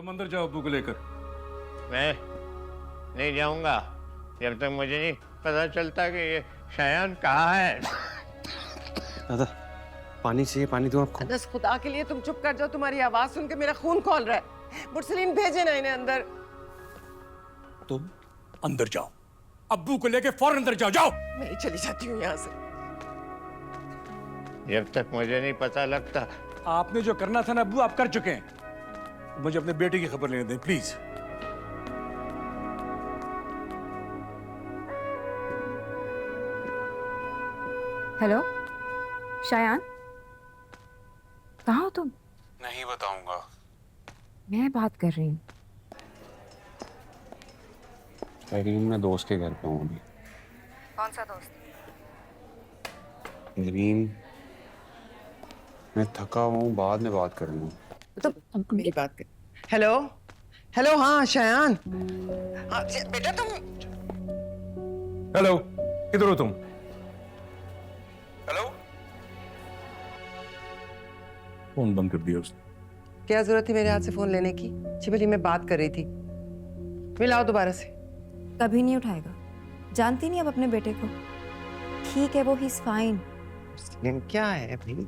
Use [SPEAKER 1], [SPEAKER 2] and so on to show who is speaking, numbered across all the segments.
[SPEAKER 1] तुम अंदर जाओ अब्बू को लेकर।
[SPEAKER 2] मैं नहीं जाऊंगा जब तक मुझे नहीं पता चलता कि ये शायान कहाँ है।
[SPEAKER 3] दादा पानी चाहिए, पानी दो आपको।
[SPEAKER 4] अनस खुदा के लिए तुम चुप कर जाओ, तुम्हारी आवाज सुन के मेरा खून खौल रहा है। मुरसलीन भेजे ना इन्हें अंदर।
[SPEAKER 1] तुम अंदर जाओ, अब्बू को लेकर फौरन अंदर जाओ। जाओ।
[SPEAKER 4] मैं ही चली जाती हूँ यहाँ से।
[SPEAKER 2] जब तक मुझे नहीं पता लगता।
[SPEAKER 1] आपने जो करना था ना अब्बू, आप कर चुके हैं। मुझे अपने बेटे की खबर लेने दें प्लीज।
[SPEAKER 5] हेलो शायान, कहाँ हो तुम?
[SPEAKER 3] नहीं बताऊंगा।
[SPEAKER 5] मैं बात कर रही हूँ।
[SPEAKER 3] मैं दोस्त के घर पे हूँ अभी।
[SPEAKER 5] कौन सा दोस्त?
[SPEAKER 3] नवीन, मैं थका हूँ, बाद में बात करूँगा।
[SPEAKER 4] तुम मेरी बात कर। हेलो हेलो, हाँ शायान। हाँ बेटा तुम।
[SPEAKER 1] हेलो, किधर हो तुम? हेलो। फोन बंद कर दिया उसने।
[SPEAKER 4] क्या जरूरत थी मेरे हाथ से फोन लेने की? छिपली मैं बात कर रही थी। मिलाओ दोबारा से।
[SPEAKER 5] कभी नहीं उठाएगा। जानती नहीं अब अपने बेटे को। ठीक है वो, ही इज फाइन।
[SPEAKER 4] क्या है भाई?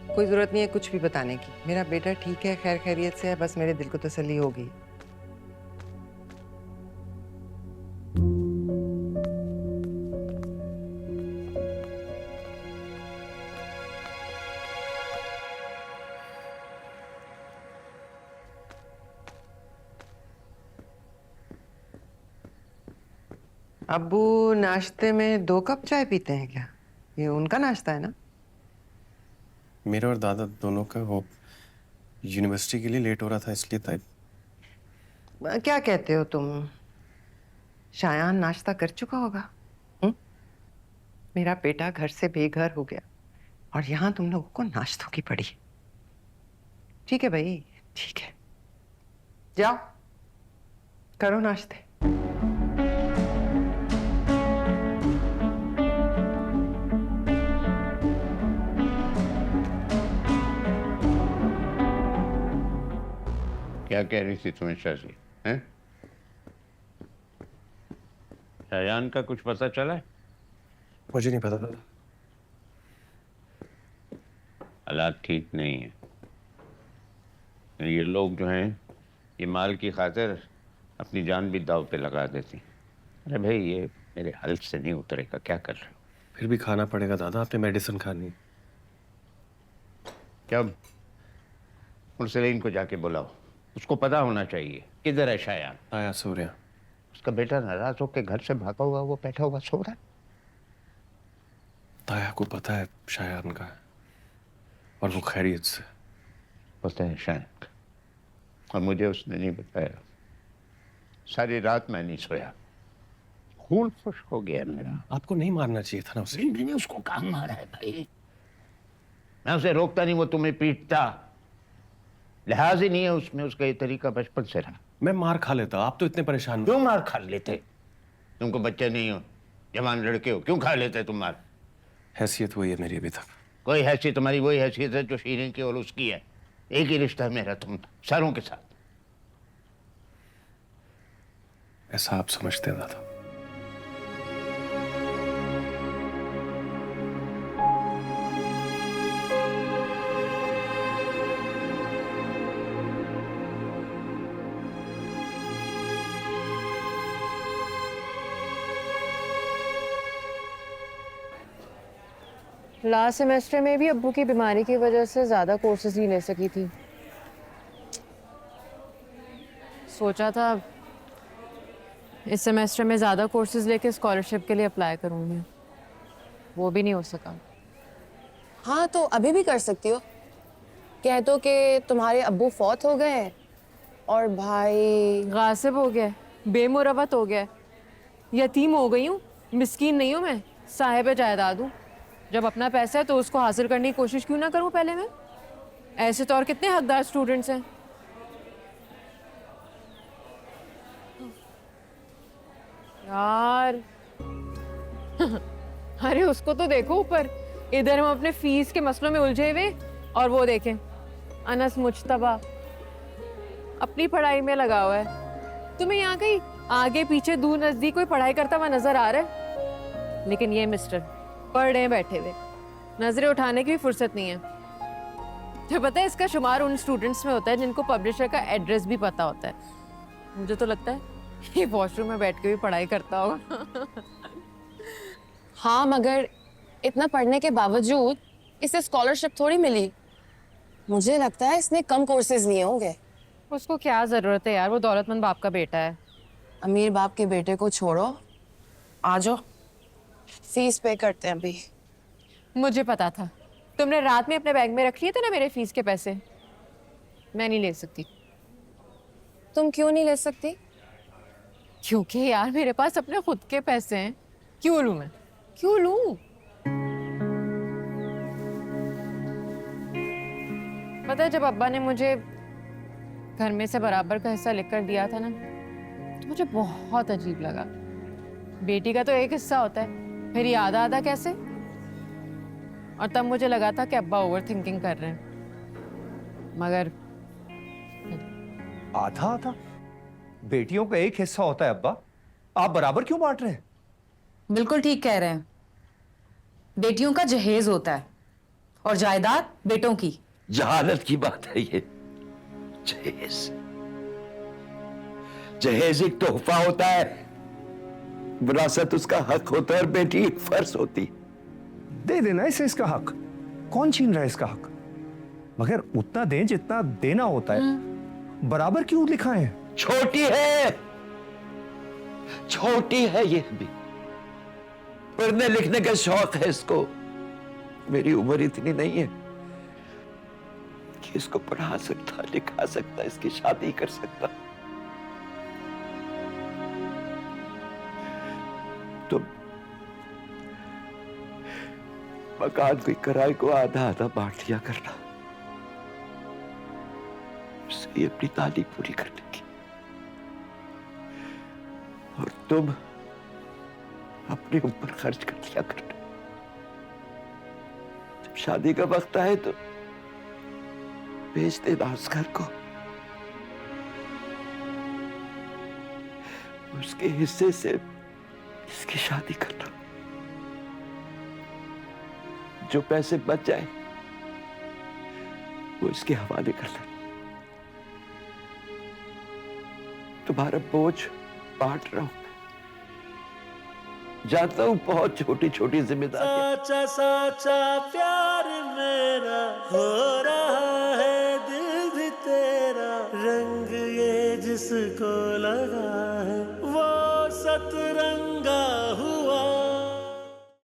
[SPEAKER 4] कोई जरूरत नहीं है कुछ भी बताने की। मेरा बेटा ठीक है, खैर खैरियत से है, बस मेरे दिल को तसल्ली हो गई। अब्बू नाश्ते में 2 कप चाय पीते हैं क्या? ये उनका नाश्ता है ना?
[SPEAKER 3] मेरे और दादा दोनों का वो यूनिवर्सिटी के लिए लेट हो रहा था इसलिए था।
[SPEAKER 4] क्या कहते हो तुम? शायान नाश्ता कर चुका होगा। मेरा बेटा घर से बेघर हो गया और यहाँ तुम लोगों को नाश्तों की पड़ी। ठीक है भाई, ठीक है, जाओ करो नाश्ते।
[SPEAKER 2] क्या कह रही थी तुम्हें शाजी? हैं? शायान का कुछ पता चला है?
[SPEAKER 3] मुझे नहीं पता दादा।
[SPEAKER 2] हालात ठीक नहीं है। ये लोग जो हैं ये माल की खातिर अपनी जान भी दाव पे लगा देती। अरे भाई ये मेरे हल्क से नहीं उतरेगा, क्या कर रहे हो?
[SPEAKER 3] फिर भी खाना पड़ेगा दादा, आपने मेडिसिन खानी।
[SPEAKER 2] क्या? मुरसलीन को जाके बुलाओ, उसको पता होना चाहिए किधर है शायान।
[SPEAKER 3] आया सूर्या।
[SPEAKER 2] उसका बेटा नाराज होकर घर से भागा हुआ, वो बैठा हुआ सो रहा है।
[SPEAKER 3] ताया को पता है शायान का और वो खैरियत से।
[SPEAKER 2] पता है शायान का, और मुझे उसने नहीं बताया। सारी रात मैं नहीं सोया, खून खुश्क हो गया मेरा।
[SPEAKER 3] आपको नहीं मारना चाहिए था ना उसे।
[SPEAKER 2] मैंने उसको कहाँ मारा है भाई? मैं उसे रोकता नहीं, वो तुम्हें पीटता। लिहाज ही नहीं है उसमें, उसका ये तरीका बचपन से रहा।
[SPEAKER 3] मैं मार खा लेता, आप तो इतने परेशान।
[SPEAKER 2] क्यों मार खा लेते? तुमको बच्चे नहीं हो, जवान लड़के हो, क्यों खा लेते तुम मार?
[SPEAKER 3] हैसियत वही है मेरी अभी तक।
[SPEAKER 2] कोई हैसियत तुम्हारी वही हैसियत है जो शीरीन की और उसकी है। एक ही रिश्ता है मेरा तुम सारों के साथ।
[SPEAKER 3] ऐसा आप समझते हैं दादा?
[SPEAKER 6] लास्ट सेमेस्टर में भी अब्बू की बीमारी की वजह से ज़्यादा कोर्सेज नहीं ले सकी थी। सोचा था इस सेमेस्टर में ज़्यादा कोर्सेज लेके स्कॉलरशिप के लिए अप्लाई करूँगी, वो भी नहीं हो सका।
[SPEAKER 7] हाँ तो अभी भी कर सकती हो। कह दो कि तुम्हारे अब्बू फौत हो गए और भाई
[SPEAKER 6] गासिब हो गया, बेमुरवत हो गया, यतीम हो गई हूँ, मिस्कीन नहीं हूँ मैं, साहिब जायदाद हूँ। जब अपना पैसा है तो उसको हासिल करने की कोशिश क्यों ना करूं पहले मैं? ऐसे तो और कितने हकदार स्टूडेंट्स हैं। यार अरे उसको तो देखो ऊपर, इधर हम अपने फीस के मसलों में उलझे हुए और वो देखें, अनस मुज्तबा अपनी पढ़ाई में लगा हुआ है। तुम्हें यहाँ कहीं आगे पीछे दूर नजदीक कोई पढ़ाई करता हुआ नजर आ रहा है? लेकिन ये मिस्टर पढ़ रहे बैठे हुए, नजरें उठाने की भी फुर्सत नहीं है। तो पता है, इसका शुमार उन स्टूडेंट्स में होता है जिनको पब्लिशर का एड्रेस भी पता होता है। मुझे तो लगता है ये वॉशरूम में बैठ के भी पढ़ाई करता होगा।
[SPEAKER 7] हाँ, मगर इतना पढ़ने के बावजूद इसे स्कॉलरशिप थोड़ी मिली। मुझे लगता है इसने कम कोर्सेज लिए होंगे।
[SPEAKER 6] उसको क्या जरूरत है यार, वो दौलतमंद बाप का बेटा है।
[SPEAKER 7] अमीर बाप के बेटे को छोड़ो, आ जाओ, फीस पे करते हैं अभी।
[SPEAKER 6] मुझे पता था तुमने रात में अपने बैग में रख लिए थे ना मेरे फीस के पैसे। मैं नहीं ले सकती।
[SPEAKER 7] तुम क्यों नहीं ले सकती?
[SPEAKER 6] क्योंकि यार मेरे पास अपने खुद के पैसे हैं। क्यों लूं मैं, क्यों लूं? पता है, जब अब्बा ने मुझे घर में से बराबर का हिस्सा लिखकर दिया था ना, तो मुझे बहुत अजीब लगा। बेटी का तो एक हिस्सा होता है, फिर ये आधा आधा कैसे? और तब मुझे लगा था कि अब्बा ओवर थिंकिंग कर रहे हैं, मगर
[SPEAKER 8] आधा आधा? बेटियों का एक हिस्सा होता है अब्बा, आप बराबर क्यों बांट रहे हैं?
[SPEAKER 9] बिल्कुल ठीक कह रहे हैं। बेटियों का जहेज होता है और जायदाद बेटों की।
[SPEAKER 10] जहालत की बात है ये। जहेज, जहेज एक तोहफा होता है, विरासत उसका हक होता है और बेटी एक फर्ज होती।
[SPEAKER 8] दे देना इसे इसका हक, कौन छीन रहा है इसका हक? मगर उतना दें जितना देना होता है। बराबर क्यों लिखा है?
[SPEAKER 10] छोटी है, छोटी है ये भी, पढ़ने लिखने का शौक है इसको। मेरी उम्र इतनी नहीं है कि इसको पढ़ा सकता, लिखा सकता, इसकी शादी कर सकता। तो मकान की किराए को आधा आधा बांट लिया करना, उससे अपनी तालीम पूरी करने की। और तुम अपने ऊपर खर्च कर लिया करना। जब शादी का वक्त आए तो बेच देना उस घर को, उसके हिस्से से इसकी शादी करना। जो पैसे बच जाए वो इसके हवाले कर लेना। तुम्हारा बोझ बांट रहा हूं, जानता हूं बहुत छोटी छोटी जिम्मेदारियां।
[SPEAKER 11] साचा साचा प्यार मेरा हो रहा है, दिल भी तेरा, रंग ये जिसको लगा है वो सतरंगा हुआ